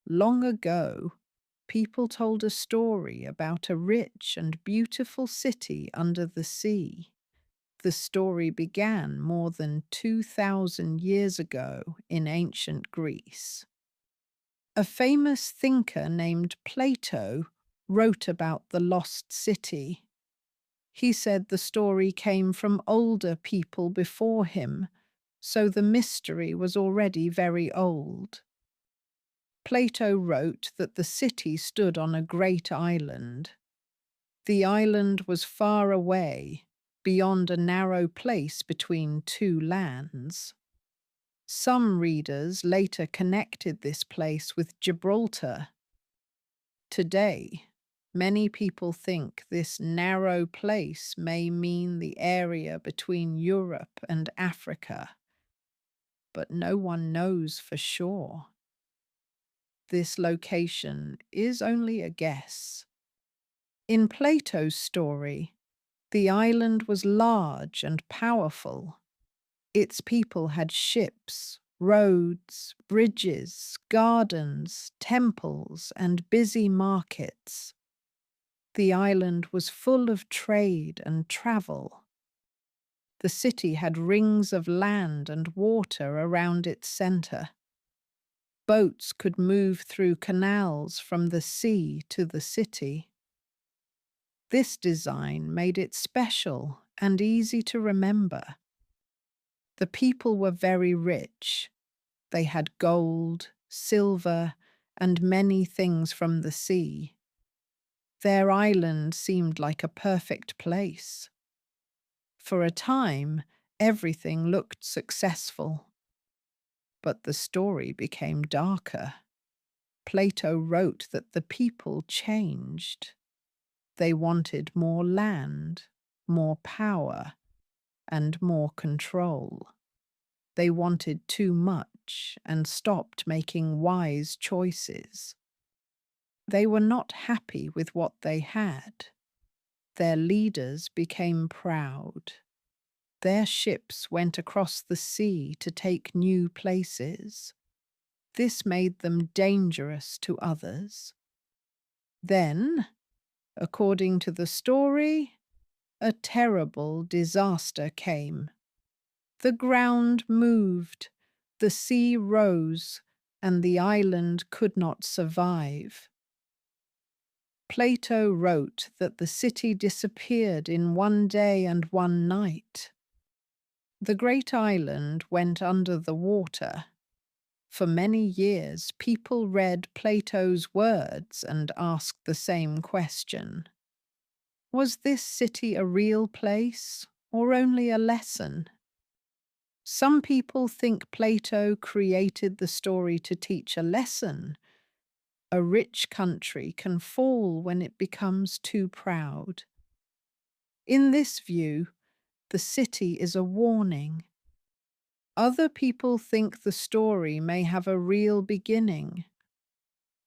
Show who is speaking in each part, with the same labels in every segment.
Speaker 1: Long ago, people told a story about a rich and beautiful city under the sea. The story began more than 2,000 years ago in ancient Greece. A famous thinker named Plato wrote about the lost city. He said the story came from older people before him, so the mystery was already very old. Plato wrote that the city stood on a great island. The island was far away, beyond a narrow place between two lands. Some readers later connected this place with Gibraltar. Today, many people think this narrow place may mean the area between Europe and Africa, but no one knows for sure. This location is only a guess. In Plato's story, the island was large and powerful. Its people had ships, roads, bridges, gardens, temples, and busy markets. The island was full of trade and travel. The city had rings of land and water around its center. Boats could move through canals from the sea to the city. This design made it special and easy to remember. The people were very rich. They had gold, silver, and many things from the sea. Their island seemed like a perfect place. For a time, everything looked successful. But the story became darker. Plato wrote that the people changed. They wanted more land, more power, and more control. They wanted too much and stopped making wise choices. They were not happy with what they had. Their leaders became proud. Their ships went across the sea to take new places. This made them dangerous to others. Then, according to the story, a terrible disaster came. The ground moved, the sea rose, and the island could not survive. Plato wrote that the city disappeared in one day and one night. The great island went under the water. For many years, people read Plato's words and asked the same question. Was this city a real place or only a lesson? Some people think Plato created the story to teach a lesson. A rich country can fall when it becomes too proud. In this view, the city is a warning. Other people think the story may have a real beginning.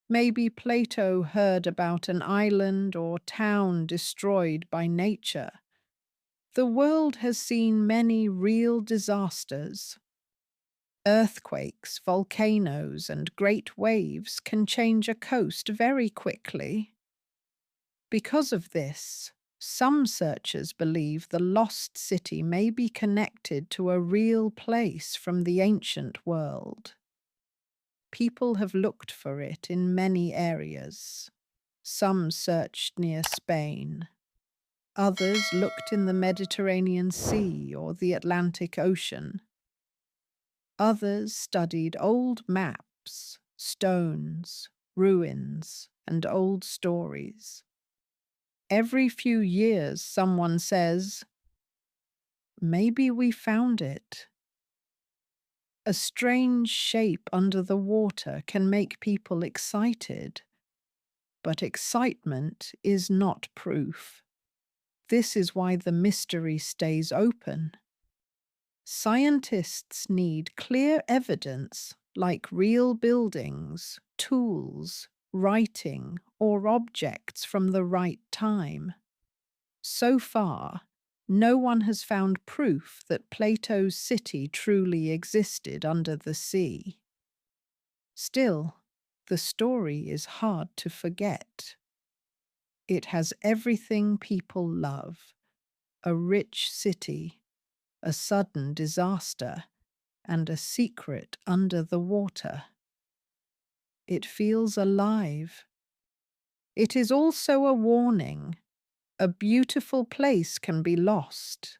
Speaker 1: Maybe Plato heard about an island or town destroyed by nature. The world has seen many real disasters. Earthquakes, volcanoes, and great waves can change a coast very quickly. Because of this, some searchers believe the lost city may be connected to a real place from the ancient world. People have looked for it in many areas. Some searched near Spain. Others looked in the Mediterranean Sea or the Atlantic Ocean. Others studied old maps, stones, ruins, and old stories. Every few years, someone says, "Maybe we found it." A strange shape under the water can make people excited, but excitement is not proof. This is why the mystery stays open. Scientists need clear evidence like real buildings, tools, writing, or objects from the right time. So far, no one has found proof that Plato's city truly existed under the sea. Still, The story is hard to forget. It has everything people love: a rich city, a sudden disaster, and a secret under the water. It feels alive. It is also a warning. A beautiful place can be lost.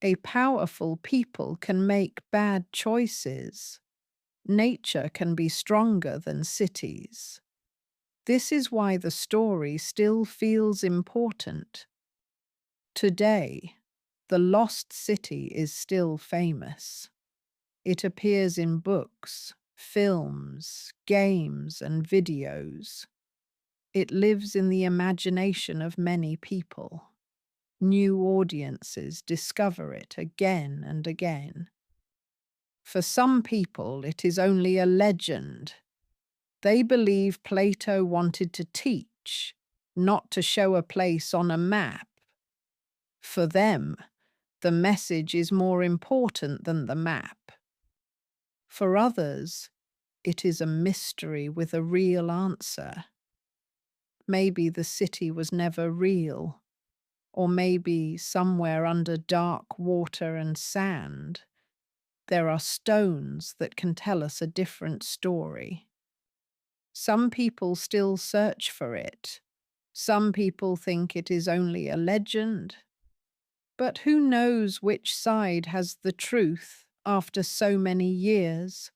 Speaker 1: A powerful people can make bad choices. Nature can be stronger than cities. This is why the story still feels important. Today, the lost city is still famous. It appears in books, films, games, and videos. It lives in the imagination of many people. New audiences discover it again and again. For some people, it is only a legend. They believe Plato wanted to teach, not to show a place on a map. For them, the message is more important than the map. For others, it is a mystery with a real answer. Maybe the city was never real, or maybe somewhere under dark water and sand, there are stones that can tell us a different story. Some people still search for it. Some people think it is only a legend. But who knows which side has the truth after so many years?